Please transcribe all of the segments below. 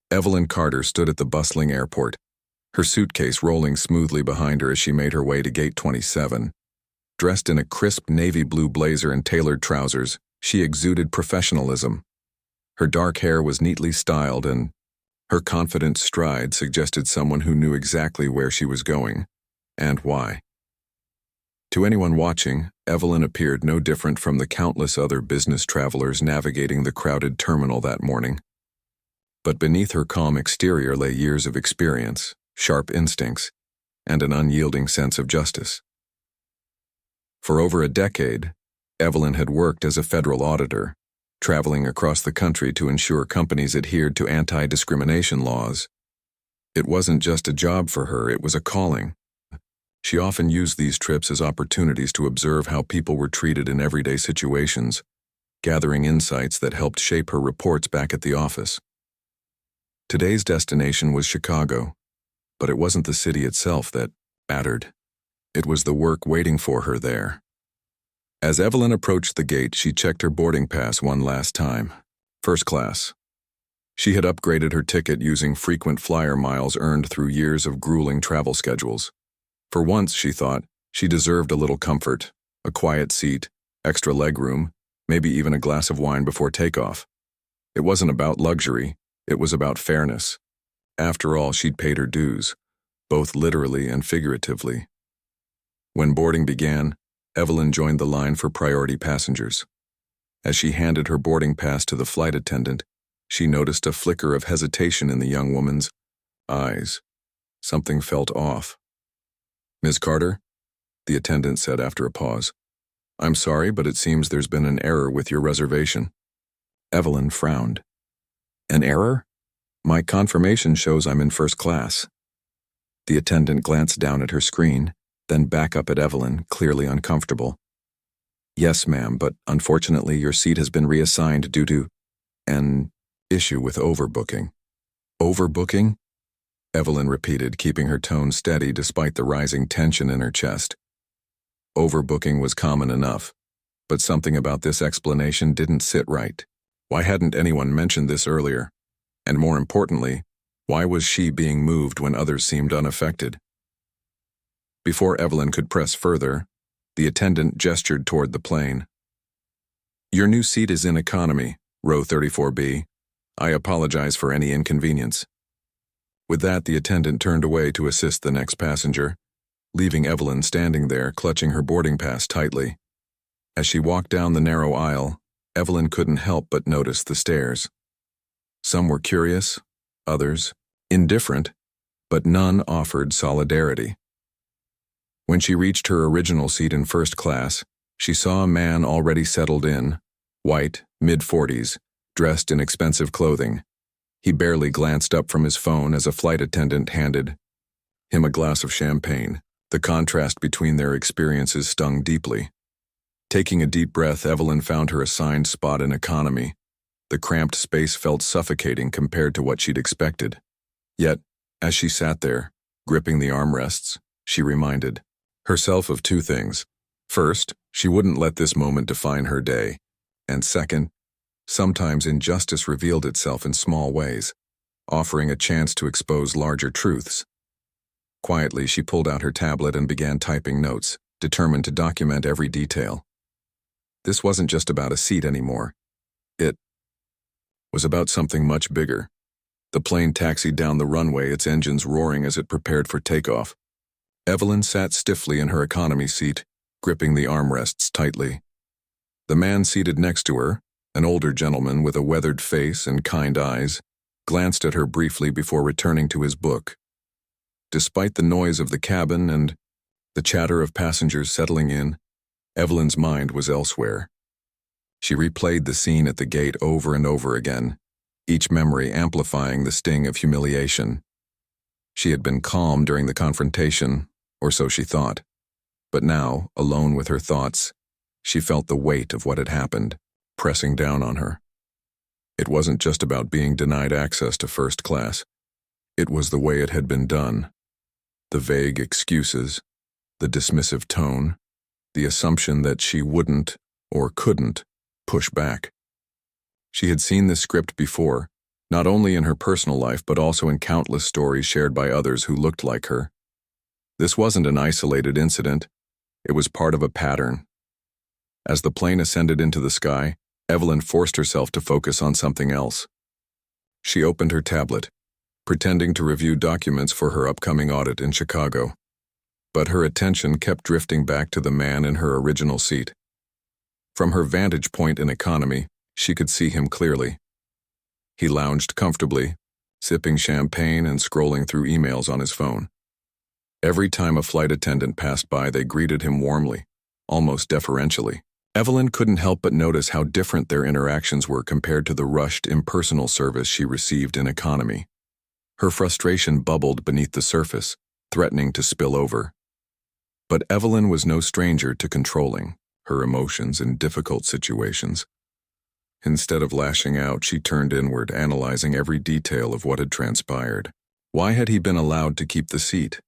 Evelyn Carter stood at the bustling airport, her suitcase rolling smoothly behind her as she made her way to Gate 27. Dressed in a crisp navy blue blazer and tailored trousers, she exuded professionalism. Her dark hair was neatly styled, and her confident stride suggested someone who knew exactly where she was going, and why. To anyone watching, Evelyn appeared no different from the countless other business travelers navigating the crowded terminal that morning. But beneath her calm exterior lay years of experience, sharp instincts, and an unyielding sense of justice. For over a decade, Evelyn had worked as a federal auditor, traveling across the country to ensure companies adhered to anti-discrimination laws. It wasn't just a job for her, it was a calling. She often used these trips as opportunities to observe how people were treated in everyday situations, gathering insights that helped shape her reports back at the office. Today's destination was Chicago, but it wasn't the city itself that mattered. It was the work waiting for her there. As Evelyn approached the gate, she checked her boarding pass one last time. First class. She had upgraded her ticket using frequent flyer miles earned through years of grueling travel schedules. For once, she thought, she deserved a little comfort, a quiet seat, extra legroom, maybe even a glass of wine before takeoff. It wasn't about luxury, it was about fairness. After all, she'd paid her dues, both literally and figuratively. When boarding began, Evelyn joined the line for priority passengers. As she handed her boarding pass to the flight attendant, she noticed a flicker of hesitation in the young woman's eyes. Something felt off. "Ms. Carter," the attendant said after a pause, "I'm sorry, but it seems there's been an error with your reservation." Evelyn frowned. "An error? My confirmation shows I'm in first class." The attendant glanced down at her screen, then back up at Evelyn, clearly uncomfortable. "Yes, ma'am, but unfortunately your seat has been reassigned due to an issue with overbooking." "Overbooking?" Evelyn repeated, keeping her tone steady despite the rising tension in her chest. Overbooking was common enough, but something about this explanation didn't sit right. Why hadn't anyone mentioned this earlier? And more importantly, why was she being moved when others seemed unaffected? Before Evelyn could press further, the attendant gestured toward the plane. "Your new seat is in economy, row 34B. I apologize for any inconvenience." With that, the attendant turned away to assist the next passenger, leaving Evelyn standing there, clutching her boarding pass tightly. As she walked down the narrow aisle, Evelyn couldn't help but notice the stares. Some were curious, others indifferent, but none offered solidarity. When she reached her original seat in first class, she saw a man already settled in, white, mid-40s, dressed in expensive clothing. He barely glanced up from his phone as a flight attendant handed him a glass of champagne. The contrast between their experiences stung deeply. Taking a deep breath, Evelyn found her assigned spot in economy. The cramped space felt suffocating compared to what she'd expected. Yet, as she sat there, gripping the armrests, she reminded herself of two things. First, she wouldn't let this moment define her day. And second, sometimes injustice revealed itself in small ways, offering a chance to expose larger truths. Quietly, she pulled out her tablet and began typing notes, determined to document every detail. This wasn't just about a seat anymore. It was about something much bigger. The plane taxied down the runway, its engines roaring as it prepared for takeoff. Evelyn sat stiffly in her economy seat, gripping the armrests tightly. The man seated next to her, an older gentleman with a weathered face and kind eyes, glanced at her briefly before returning to his book. Despite the noise of the cabin and the chatter of passengers settling in, Evelyn's mind was elsewhere. She replayed the scene at the gate over and over again, each memory amplifying the sting of humiliation. She had been calm during the confrontation, or so she thought. But now, alone with her thoughts, she felt the weight of what had happened, pressing down on her. It wasn't just about being denied access to first class. It was the way it had been done. The vague excuses, the dismissive tone, the assumption that she wouldn't, or couldn't, push back. She had seen this script before, not only in her personal life but also in countless stories shared by others who looked like her. This wasn't an isolated incident, it was part of a pattern. As the plane ascended into the sky, Evelyn forced herself to focus on something else. She opened her tablet, pretending to review documents for her upcoming audit in Chicago. But her attention kept drifting back to the man in her original seat. From her vantage point in economy, she could see him clearly. He lounged comfortably, sipping champagne and scrolling through emails on his phone. Every time a flight attendant passed by, they greeted him warmly, almost deferentially. Evelyn couldn't help but notice how different their interactions were compared to the rushed, impersonal service she received in economy. Her frustration bubbled beneath the surface, threatening to spill over. But Evelyn was no stranger to controlling her emotions in difficult situations. Instead of lashing out, she turned inward, analyzing every detail of what had transpired. Why had he been allowed to keep the seat?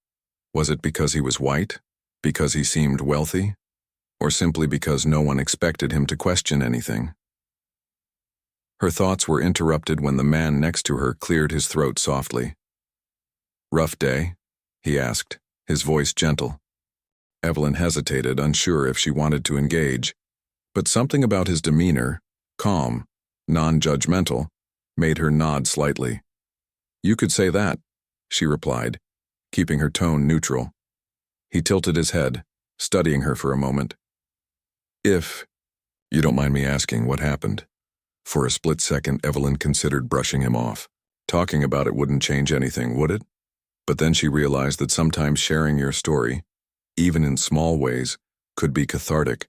Was it because he was white? Because he seemed wealthy? Or simply because no one expected him to question anything? Her thoughts were interrupted when the man next to her cleared his throat softly. "Rough day?" he asked, his voice gentle. Evelyn hesitated, unsure if she wanted to engage, but something about his demeanor, calm, non-judgmental, made her nod slightly. "You could say that," she replied, keeping her tone neutral. He tilted his head, studying her for a moment. "If you don't mind me asking, what happened?" For a split second, Evelyn considered brushing him off. Talking about it wouldn't change anything, would it? But then she realized that sometimes sharing your story, even in small ways, could be cathartic.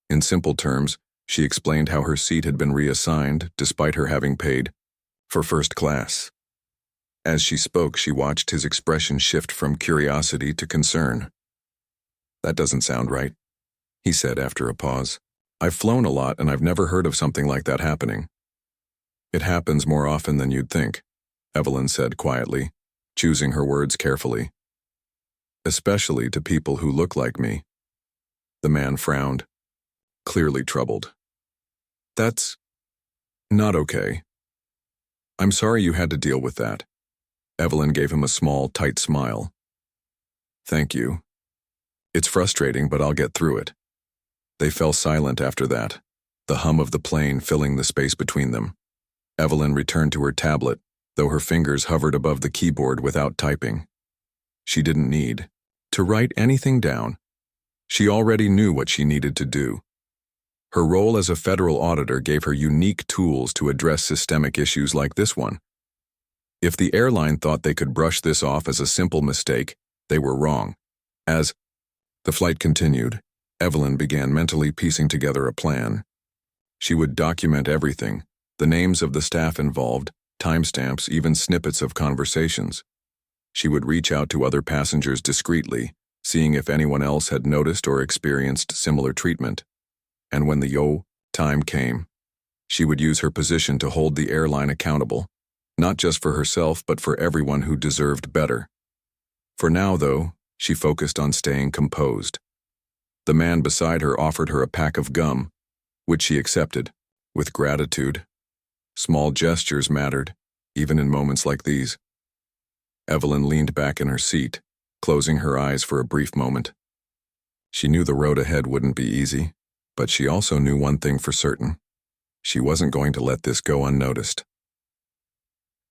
In simple terms, she explained how her seat had been reassigned despite her having paid for first class. As she spoke, she watched his expression shift from curiosity to concern. "That doesn't sound right," he said after a pause. "I've flown a lot and I've never heard of something like that happening." "It happens more often than you'd think," Evelyn said quietly, choosing her words carefully. "Especially to people who look like me." The man frowned, clearly troubled. "That's not okay. I'm sorry you had to deal with that." Evelyn gave him a small, tight smile. "Thank you. It's frustrating, but I'll get through it." They fell silent after that, the hum of the plane filling the space between them. Evelyn returned to her tablet, though her fingers hovered above the keyboard without typing. She didn't need to write anything down. She already knew what she needed to do. Her role as a federal auditor gave her unique tools to address systemic issues like this one. If the airline thought they could brush this off as a simple mistake, they were wrong. As the flight continued, Evelyn began mentally piecing together a plan. She would document everything, the names of the staff involved, timestamps, even snippets of conversations. She would reach out to other passengers discreetly, seeing if anyone else had noticed or experienced similar treatment. And when the time came, she would use her position to hold the airline accountable, not just for herself but for everyone who deserved better. For now, though, she focused on staying composed. The man beside her offered her a pack of gum, which she accepted, with gratitude. Small gestures mattered, even in moments like these. Evelyn leaned back in her seat, closing her eyes for a brief moment. She knew the road ahead wouldn't be easy, but she also knew one thing for certain. She wasn't going to let this go unnoticed.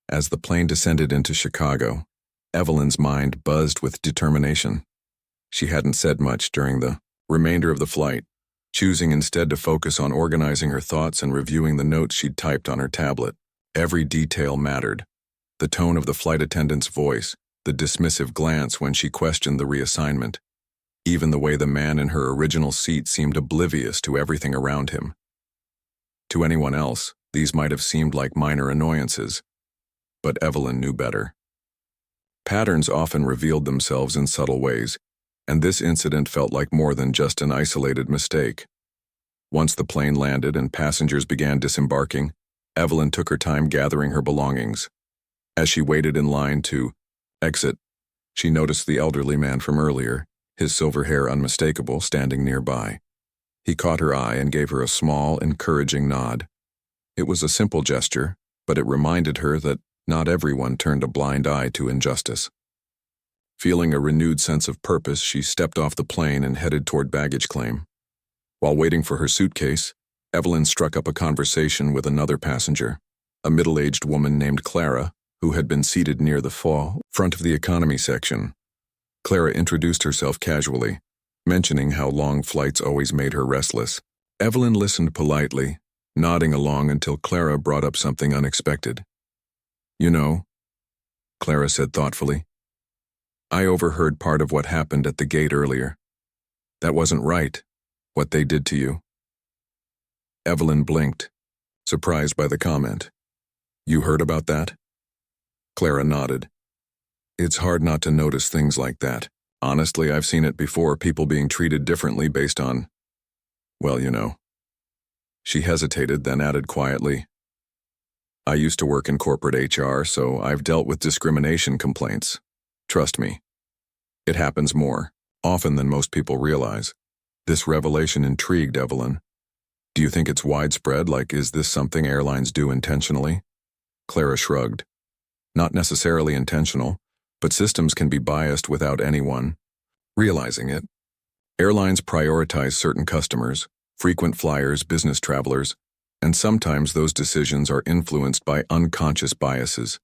As the plane descended into Chicago, Evelyn's mind buzzed with determination. She hadn't said much during the remainder of the flight, choosing instead to focus on organizing her thoughts and reviewing the notes she'd typed on her tablet. Every detail mattered. The tone of the flight attendant's voice, the dismissive glance when she questioned the reassignment, even the way the man in her original seat seemed oblivious to everything around him. To anyone else, these might have seemed like minor annoyances, but Evelyn knew better. Patterns often revealed themselves in subtle ways, and this incident felt like more than just an isolated mistake. Once the plane landed and passengers began disembarking, Evelyn took her time gathering her belongings. As she waited in line to exit, she noticed the elderly man from earlier, his silver hair unmistakable, standing nearby. He caught her eye and gave her a small, encouraging nod. It was a simple gesture, but it reminded her that not everyone turned a blind eye to injustice. Feeling a renewed sense of purpose, she stepped off the plane and headed toward baggage claim. While waiting for her suitcase, Evelyn struck up a conversation with another passenger, a middle-aged woman named Clara, who had been seated near the front of the economy section. Clara introduced herself casually, mentioning how long flights always made her restless. Evelyn listened politely, nodding along until Clara brought up something unexpected. "You know," Clara said thoughtfully, "I overheard part of what happened at the gate earlier. That wasn't right, what they did to you." Evelyn blinked, surprised by the comment. "You heard about that?" Clara nodded. "It's hard not to notice things like that. Honestly, I've seen it before, people being treated differently based on, well, you know." She hesitated, then added quietly, "I used to work in corporate HR, so I've dealt with discrimination complaints. Trust me, it happens more often than most people realize." This revelation intrigued Evelyn. "Do you think it's widespread? Like, is this something airlines do intentionally?" Clara shrugged. "Not necessarily intentional, but systems can be biased without anyone realizing it. Airlines prioritize certain customers, frequent flyers, business travelers, and sometimes those decisions are influenced by unconscious biases.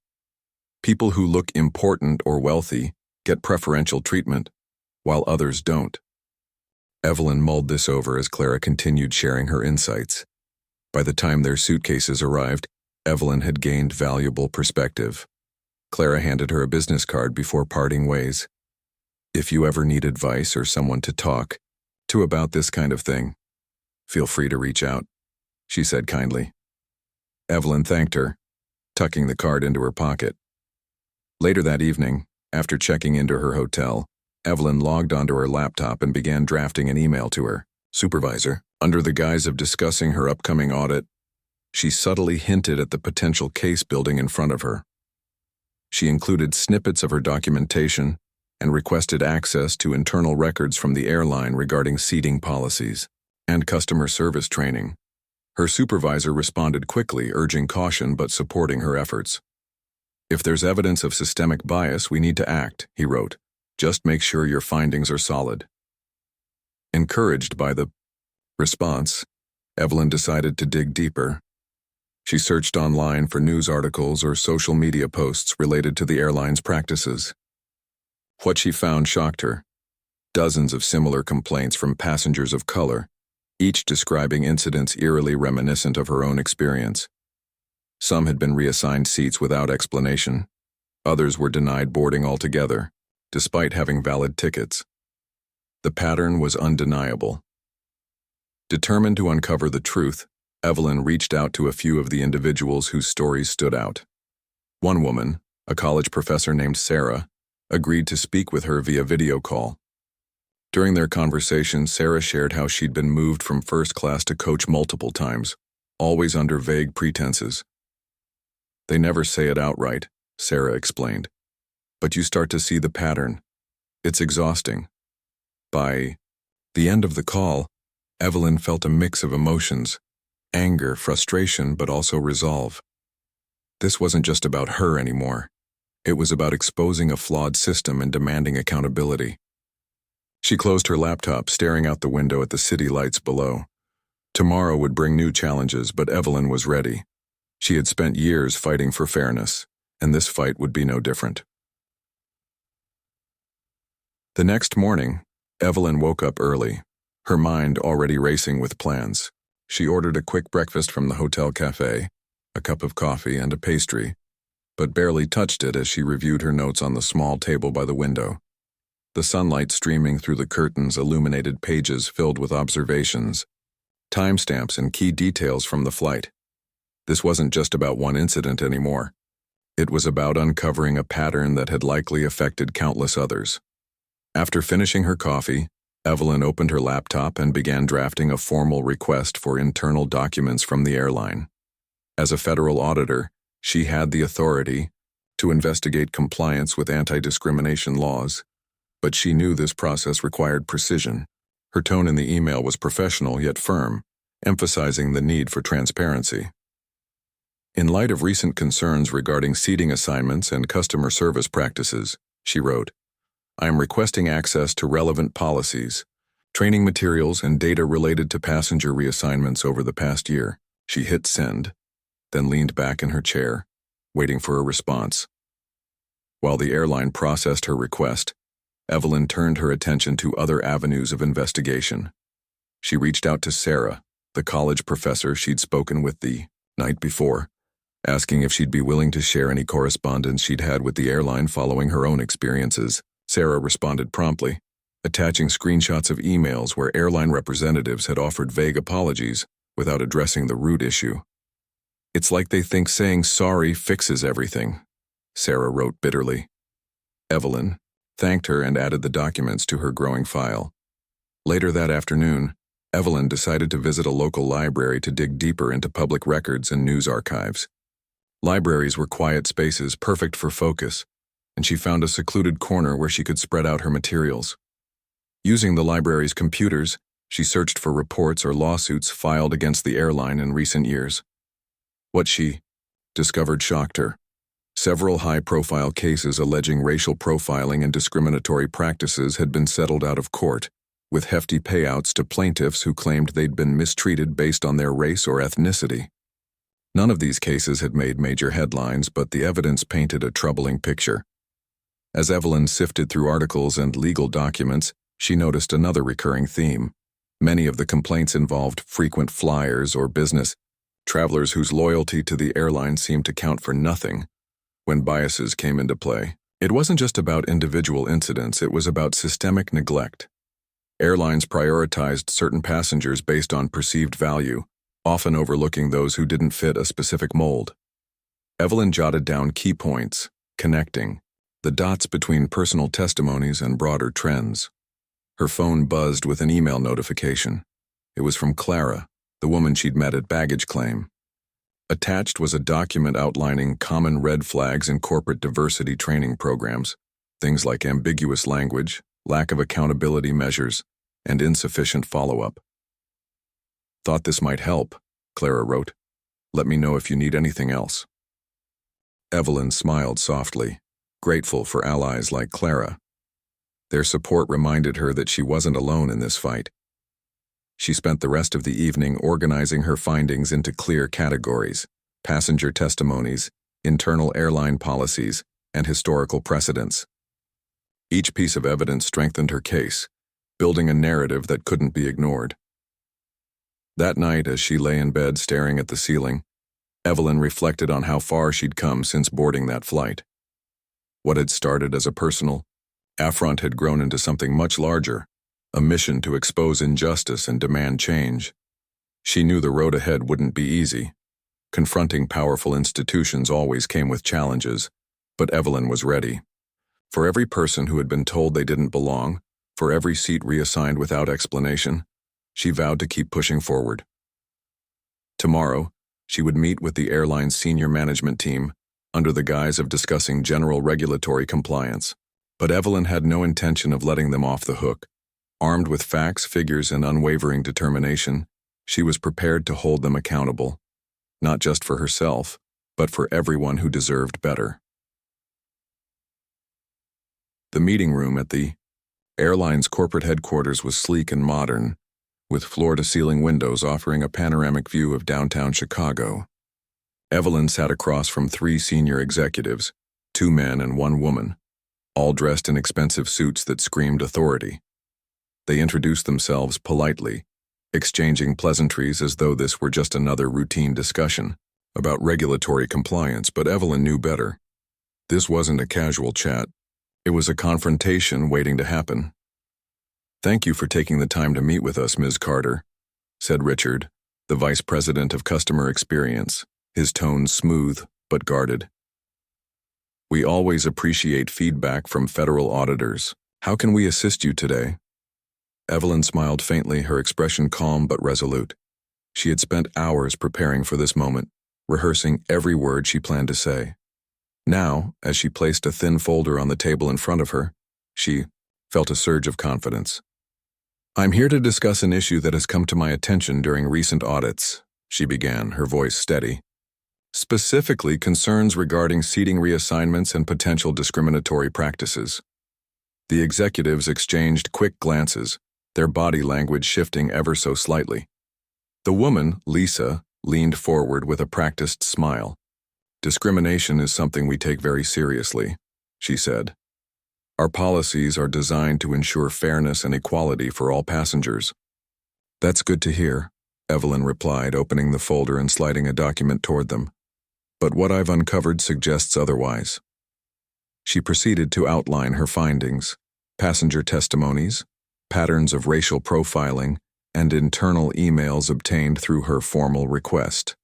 People who look important or wealthy get preferential treatment, while others don't." Evelyn mulled this over as Clara continued sharing her insights. By the time their suitcases arrived, Evelyn had gained valuable perspective. Clara handed her a business card before parting ways. "If you ever need advice or someone to talk to about this kind of thing, feel free to reach out," she said kindly. Evelyn thanked her, tucking the card into her pocket. Later that evening, after checking into her hotel, Evelyn logged onto her laptop and began drafting an email to her supervisor. Under the guise of discussing her upcoming audit, she subtly hinted at the potential case building in front of her. She included snippets of her documentation and requested access to internal records from the airline regarding seating policies and customer service training. Her supervisor responded quickly, urging caution but supporting her efforts. "If there's evidence of systemic bias, we need to act," he wrote. "Just make sure your findings are solid." Encouraged by the response, Evelyn decided to dig deeper. She searched online for news articles or social media posts related to the airline's practices. What she found shocked her. Dozens of similar complaints from passengers of color, each describing incidents eerily reminiscent of her own experience. Some had been reassigned seats without explanation. Others were denied boarding altogether, despite having valid tickets. The pattern was undeniable. Determined to uncover the truth, Evelyn reached out to a few of the individuals whose stories stood out. One woman, a college professor named Sarah, agreed to speak with her via video call. During their conversation, Sarah shared how she'd been moved from first class to coach multiple times, always under vague pretenses. "They never say it outright," Sarah explained. "But you start to see the pattern. It's exhausting." By the end of the call, Evelyn felt a mix of emotions: anger, frustration, but also resolve. This wasn't just about her anymore. It was about exposing a flawed system and demanding accountability. She closed her laptop, staring out the window at the city lights below. Tomorrow would bring new challenges, but Evelyn was ready. She had spent years fighting for fairness, and this fight would be no different. The next morning, Evelyn woke up early, her mind already racing with plans. She ordered a quick breakfast from the hotel cafe, a cup of coffee and a pastry, but barely touched it as she reviewed her notes on the small table by the window. The sunlight streaming through the curtains illuminated pages filled with observations, timestamps, and key details from the flight. This wasn't just about one incident anymore. It was about uncovering a pattern that had likely affected countless others. After finishing her coffee, Evelyn opened her laptop and began drafting a formal request for internal documents from the airline. As a federal auditor, she had the authority to investigate compliance with anti-discrimination laws, but she knew this process required precision. Her tone in the email was professional yet firm, emphasizing the need for transparency. In light of recent concerns regarding seating assignments and customer service practices, she wrote, I am requesting access to relevant policies, training materials, and data related to passenger reassignments over the past year. She hit send, then leaned back in her chair, waiting for a response. While the airline processed her request, Evelyn turned her attention to other avenues of investigation. She reached out to Sarah, the college professor she'd spoken with the night before, asking if she'd be willing to share any correspondence she'd had with the airline following her own experiences. Sarah responded promptly, attaching screenshots of emails where airline representatives had offered vague apologies without addressing the root issue. It's like they think saying sorry fixes everything, Sarah wrote bitterly. Evelyn thanked her and added the documents to her growing file. Later that afternoon, Evelyn decided to visit a local library to dig deeper into public records and news archives. Libraries were quiet spaces perfect for focus, and she found a secluded corner where she could spread out her materials. Using the library's computers, she searched for reports or lawsuits filed against the airline in recent years. What she discovered shocked her. Several high-profile cases alleging racial profiling and discriminatory practices had been settled out of court, with hefty payouts to plaintiffs who claimed they'd been mistreated based on their race or ethnicity. None of these cases had made major headlines, but the evidence painted a troubling picture. As Evelyn sifted through articles and legal documents, she noticed another recurring theme. Many of the complaints involved frequent flyers or business travelers whose loyalty to the airline seemed to count for nothing when biases came into play. It wasn't just about individual incidents, it was about systemic neglect. Airlines prioritized certain passengers based on perceived value, often overlooking those who didn't fit a specific mold. Evelyn jotted down key points, connecting the dots between personal testimonies and broader trends. Her phone buzzed with an email notification. It was from Clara, the woman she'd met at baggage claim. Attached was a document outlining common red flags in corporate diversity training programs, things like ambiguous language, lack of accountability measures, and insufficient follow-up. Thought this might help, Clara wrote. Let me know if you need anything else. Evelyn smiled softly, grateful for allies like Clara. Their support reminded her that she wasn't alone in this fight. She spent the rest of the evening organizing her findings into clear categories: passenger testimonies, internal airline policies, and historical precedents. Each piece of evidence strengthened her case, building a narrative that couldn't be ignored. That night, as she lay in bed staring at the ceiling, Evelyn reflected on how far she'd come since boarding that flight. What had started as a personal affront had grown into something much larger, a mission to expose injustice and demand change. She knew the road ahead wouldn't be easy. Confronting powerful institutions always came with challenges, but Evelyn was ready. For every person who had been told they didn't belong, for every seat reassigned without explanation, she vowed to keep pushing forward. Tomorrow, she would meet with the airline's senior management team under the guise of discussing general regulatory compliance. But Evelyn had no intention of letting them off the hook. Armed with facts, figures, and unwavering determination, she was prepared to hold them accountable, not just for herself, but for everyone who deserved better. The meeting room at the airline's corporate headquarters was sleek and modern, with floor-to-ceiling windows offering a panoramic view of downtown Chicago. Evelyn sat across from 3 senior executives, 2 men and 1 woman, all dressed in expensive suits that screamed authority. They introduced themselves politely, exchanging pleasantries as though this were just another routine discussion about regulatory compliance, but Evelyn knew better. This wasn't a casual chat. It was a confrontation waiting to happen. "Thank you for taking the time to meet with us, Ms. Carter," said Richard, the Vice President of Customer Experience, his tone smooth but guarded. "We always appreciate feedback from federal auditors. How can we assist you today?" Evelyn smiled faintly, her expression calm but resolute. She had spent hours preparing for this moment, rehearsing every word she planned to say. Now, as she placed a thin folder on the table in front of her, she felt a surge of confidence. "I'm here to discuss an issue that has come to my attention during recent audits," she began, her voice steady. specifically concerns regarding seating reassignments and potential discriminatory practices. The executives exchanged quick glances, their body language shifting ever so slightly. The woman, Lisa, leaned forward with a practiced smile. "Discrimination is something we take very seriously," she said. "Our policies are designed to ensure fairness and equality for all passengers." "That's good to hear," Evelyn replied, opening the folder and sliding a document toward them. "But what I've uncovered suggests otherwise." She proceeded to outline her findings: passenger testimonies, patterns of racial profiling, and internal emails obtained through her formal request.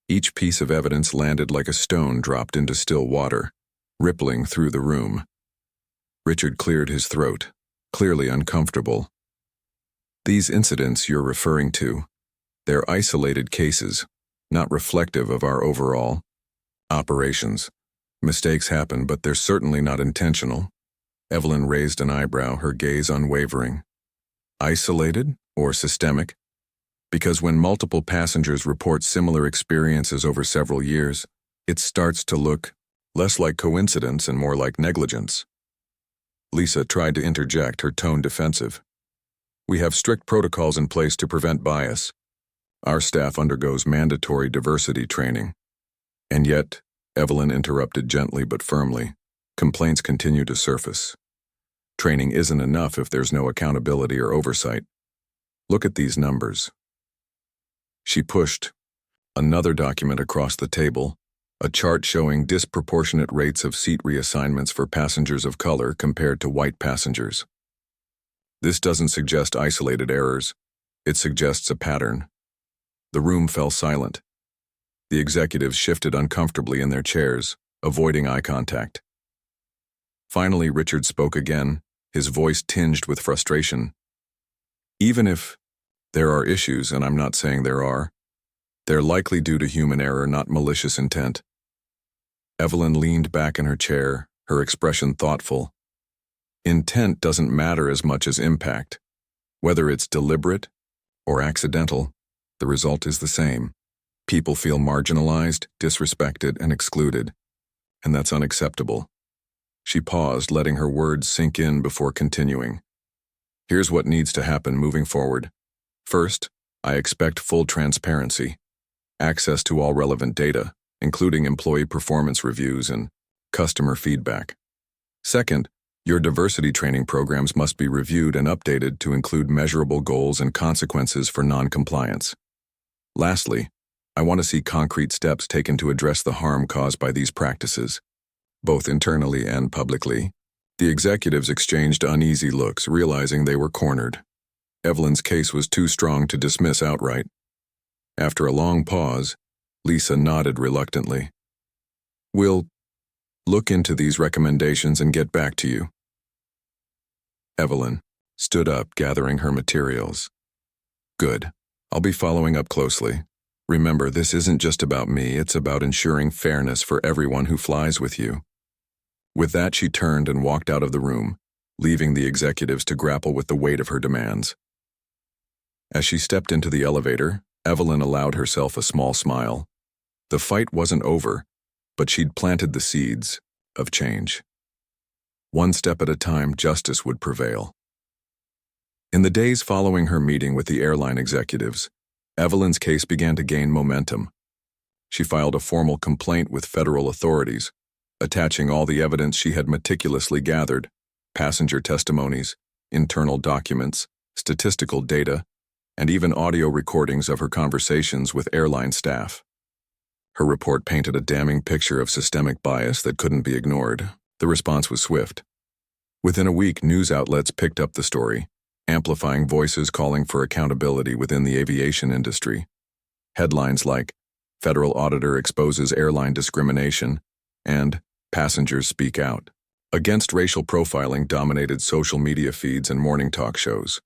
Each piece of evidence landed like a stone dropped into still water, rippling through the room. Richard cleared his throat, clearly uncomfortable. "These incidents you're referring to, they're isolated cases, not reflective of our overall operations. Mistakes happen, but they're certainly not intentional." Evelyn raised an eyebrow, her gaze unwavering. "Isolated or systemic? Because when multiple passengers report similar experiences over several years, it starts to look less like coincidence and more like negligence." Lisa tried to interject, her tone defensive. "We have strict protocols in place to prevent bias. Our staff undergoes mandatory diversity training." "And yet," Evelyn interrupted gently but firmly, "complaints continue to surface. Training isn't enough if there's no accountability or oversight. Look at these numbers." She pushed another document across the table, a chart showing disproportionate rates of seat reassignments for passengers of color compared to white passengers. "This doesn't suggest isolated errors. It suggests a pattern." The room fell silent. The executives shifted uncomfortably in their chairs, avoiding eye contact. Finally, Richard spoke again, his voice tinged with frustration. "Even if there are issues, and I'm not saying there are, they're likely due to human error, not malicious intent." Evelyn leaned back in her chair, her expression thoughtful. "Intent doesn't matter as much as impact. Whether it's deliberate or accidental, the result is the same. People feel marginalized, disrespected, and excluded, and that's unacceptable." She paused, letting her words sink in before continuing. "Here's what needs to happen moving forward. First, I expect full transparency, access to all relevant data, including employee performance reviews and customer feedback. Second, your diversity training programs must be reviewed and updated to include measurable goals and consequences for non-compliance. Lastly, I want to see concrete steps taken to address the harm caused by these practices, both internally and publicly." The executives exchanged uneasy looks, realizing they were cornered. Evelyn's case was too strong to dismiss outright. After a long pause, Lisa nodded reluctantly. "We'll look into these recommendations and get back to you." Evelyn stood up, gathering her materials. "Good. I'll be following up closely. Remember, this isn't just about me, it's about ensuring fairness for everyone who flies with you." With that, she turned and walked out of the room, leaving the executives to grapple with the weight of her demands. As she stepped into the elevator, Evelyn allowed herself a small smile. The fight wasn't over, but she'd planted the seeds of change. One step at a time, justice would prevail. In the days following her meeting with the airline executives, Evelyn's case began to gain momentum. She filed a formal complaint with federal authorities, attaching all the evidence she had meticulously gathered: passenger testimonies, internal documents, statistical data, and even audio recordings of her conversations with airline staff. Her report painted a damning picture of systemic bias that couldn't be ignored. The response was swift. Within a week, news outlets picked up the story, amplifying voices calling for accountability within the aviation industry. Headlines like "Federal Auditor Exposes Airline Discrimination" and "Passengers Speak Out" against racial profiling dominated social media feeds and morning talk shows.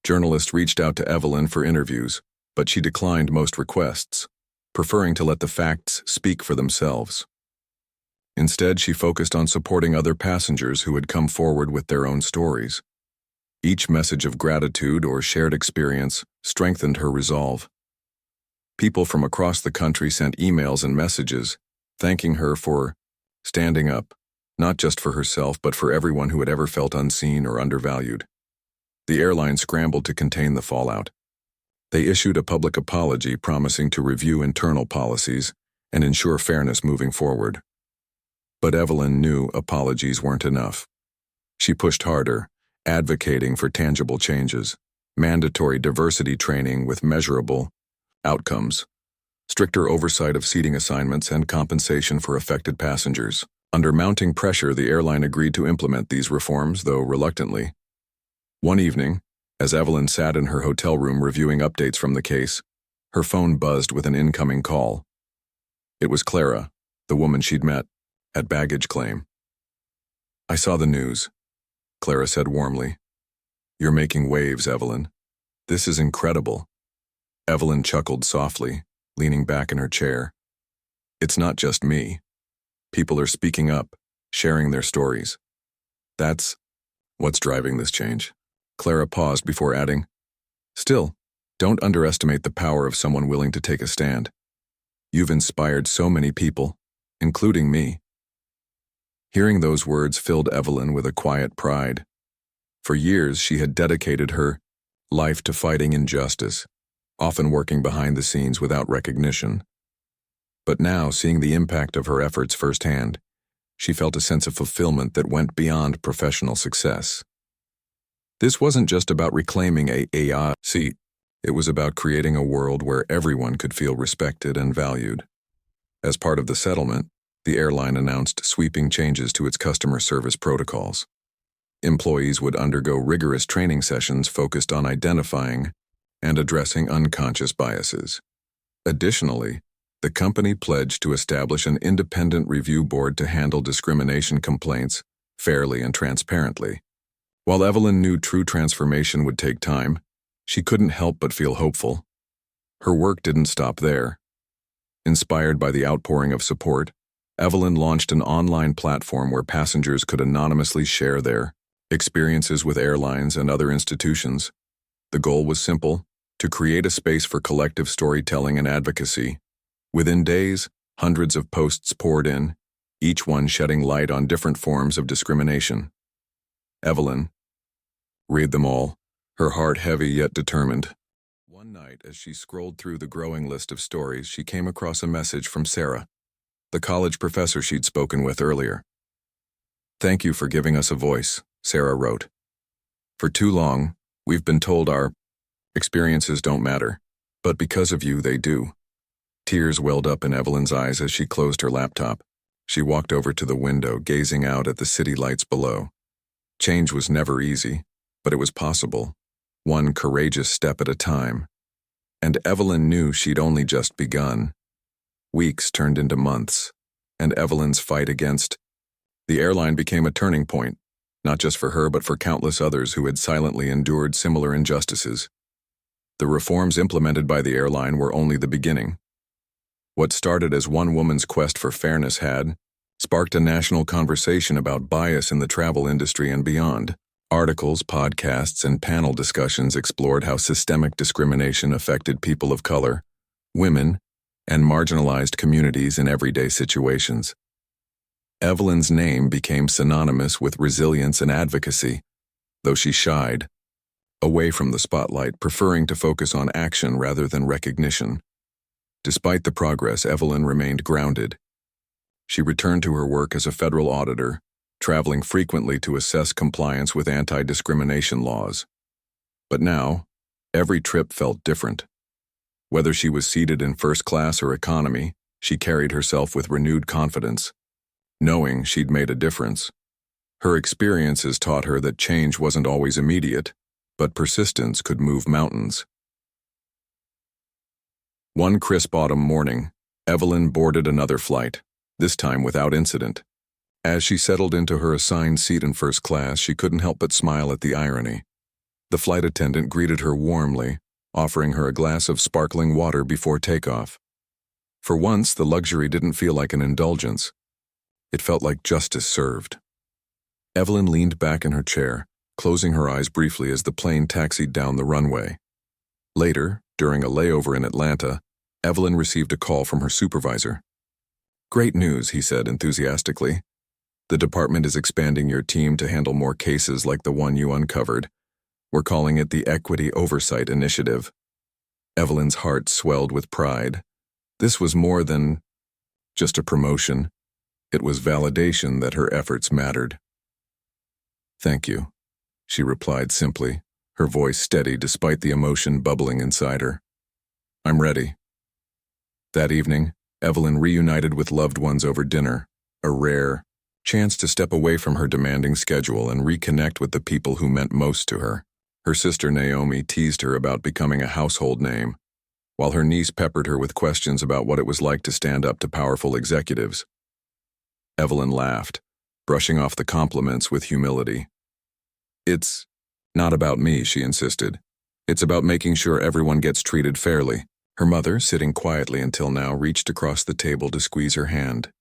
Journalists reached out to Evelyn for interviews, but she declined most requests, preferring to let the facts speak for themselves. Instead, she focused on supporting other passengers who had come forward with their own stories. Each message of gratitude or shared experience strengthened her resolve. People from across the country sent emails and messages, thanking her for standing up, not just for herself but for everyone who had ever felt unseen or undervalued. The airline scrambled to contain the fallout. They issued a public apology promising to review internal policies and ensure fairness moving forward. But Evelyn knew apologies weren't enough. She pushed harder, advocating for tangible changes, mandatory diversity training with measurable outcomes, stricter oversight of seating assignments and compensation for affected passengers. Under mounting pressure, the airline agreed to implement these reforms, though reluctantly. One evening, as Evelyn sat in her hotel room reviewing updates from the case, her phone buzzed with an incoming call. It was Clara, the woman she'd met at baggage claim. "I saw the news," Clara said warmly. "You're making waves, Evelyn. This is incredible." Evelyn chuckled softly, leaning back in her chair. "It's not just me. People are speaking up, sharing their stories. That's what's driving this change." Clara paused before adding, "Still, don't underestimate the power of someone willing to take a stand. You've inspired so many people, including me." Hearing those words filled Evelyn with a quiet pride. For years, she had dedicated her life to fighting injustice, often working behind the scenes without recognition. But now, seeing the impact of her efforts firsthand, she felt a sense of fulfillment that went beyond professional success. This wasn't just about reclaiming a seat. It was about creating a world where everyone could feel respected and valued. As part of the settlement, the airline announced sweeping changes to its customer service protocols. Employees would undergo rigorous training sessions focused on identifying and addressing unconscious biases. Additionally, the company pledged to establish an independent review board to handle discrimination complaints fairly and transparently. While Evelyn knew true transformation would take time, she couldn't help but feel hopeful. Her work didn't stop there. Inspired by the outpouring of support, Evelyn launched an online platform where passengers could anonymously share their experiences with airlines and other institutions. The goal was simple: to create a space for collective storytelling and advocacy. Within days, hundreds of posts poured in, each one shedding light on different forms of discrimination. Evelyn read them all, her heart heavy yet determined. One night, as she scrolled through the growing list of stories, she came across a message from Sarah, the college professor she'd spoken with earlier. "Thank you for giving us a voice," Sarah wrote. "For too long, we've been told our experiences don't matter, but because of you, they do." Tears welled up in Evelyn's eyes as she closed her laptop. She walked over to the window, gazing out at the city lights below. Change was never easy, but it was possible, one courageous step at a time. And Evelyn knew she'd only just begun. Weeks turned into months, and Evelyn's fight against the airline became a turning point, not just for her but for countless others who had silently endured similar injustices. The reforms implemented by the airline were only the beginning. What started as one woman's quest for fairness had sparked a national conversation about bias in the travel industry and beyond. Articles, podcasts, and panel discussions explored how systemic discrimination affected people of color, women, and marginalized communities in everyday situations. Evelyn's name became synonymous with resilience and advocacy, though she shied away from the spotlight, preferring to focus on action rather than recognition. Despite the progress, Evelyn remained grounded. She returned to her work as a federal auditor, traveling frequently to assess compliance with anti-discrimination laws. But now, every trip felt different. Whether she was seated in first class or economy, she carried herself with renewed confidence, knowing she'd made a difference. Her experiences taught her that change wasn't always immediate, but persistence could move mountains. One crisp autumn morning, Evelyn boarded another flight, this time without incident. As she settled into her assigned seat in first class, she couldn't help but smile at the irony. The flight attendant greeted her warmly, offering her a glass of sparkling water before takeoff. For once, the luxury didn't feel like an indulgence. It felt like justice served. Evelyn leaned back in her chair, closing her eyes briefly as the plane taxied down the runway. Later, during a layover in Atlanta, Evelyn received a call from her supervisor. "Great news," he said enthusiastically. "The department is expanding your team to handle more cases like the one you uncovered. We're calling it the Equity Oversight Initiative." Evelyn's heart swelled with pride. This was more than just a promotion. It was validation that her efforts mattered. "Thank you," she replied simply, her voice steady despite the emotion bubbling inside her. "I'm ready." That evening, Evelyn reunited with loved ones over dinner, a rare chance to step away from her demanding schedule and reconnect with the people who meant most to her. Her sister Naomi teased her about becoming a household name, while her niece peppered her with questions about what it was like to stand up to powerful executives. Evelyn laughed, brushing off the compliments with humility. "It's not about me," she insisted. "It's about making sure everyone gets treated fairly." Her mother, sitting quietly until now, reached across the table to squeeze her hand.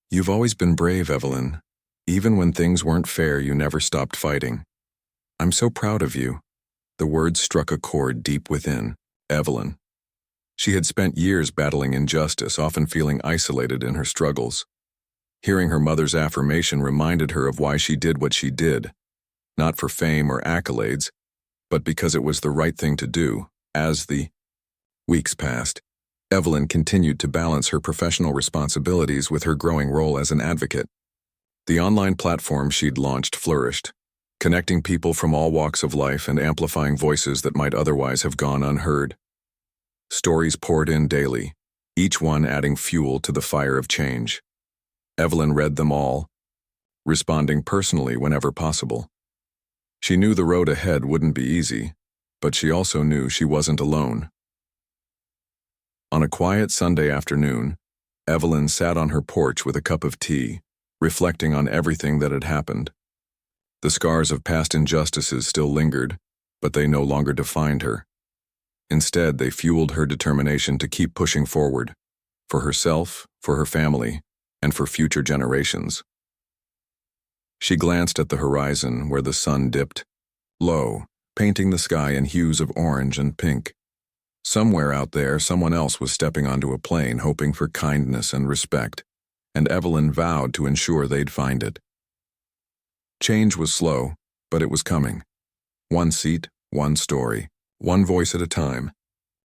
"You've always been brave, Evelyn. Even when things weren't fair, you never stopped fighting. I'm so proud of you." The words struck a chord deep within Evelyn. She had spent years battling injustice, often feeling isolated in her struggles. Hearing her mother's affirmation reminded her of why she did what she did, not for fame or accolades, but because it was the right thing to do. As the weeks passed, Evelyn continued to balance her professional responsibilities with her growing role as an advocate. The online platform she'd launched flourished, connecting people from all walks of life and amplifying voices that might otherwise have gone unheard. Stories poured in daily, each one adding fuel to the fire of change. Evelyn read them all, responding personally whenever possible. She knew the road ahead wouldn't be easy, but she also knew she wasn't alone. On a quiet Sunday afternoon, Evelyn sat on her porch with a cup of tea, reflecting on everything that had happened. The scars of past injustices still lingered, but they no longer defined her. Instead, they fueled her determination to keep pushing forward, for herself, for her family, and for future generations. She glanced at the horizon where the sun dipped low, painting the sky in hues of orange and pink. Somewhere out there, someone else was stepping onto a plane hoping for kindness and respect, and Evelyn vowed to ensure they'd find it. Change was slow, but it was coming. One seat, one story, one voice at a time.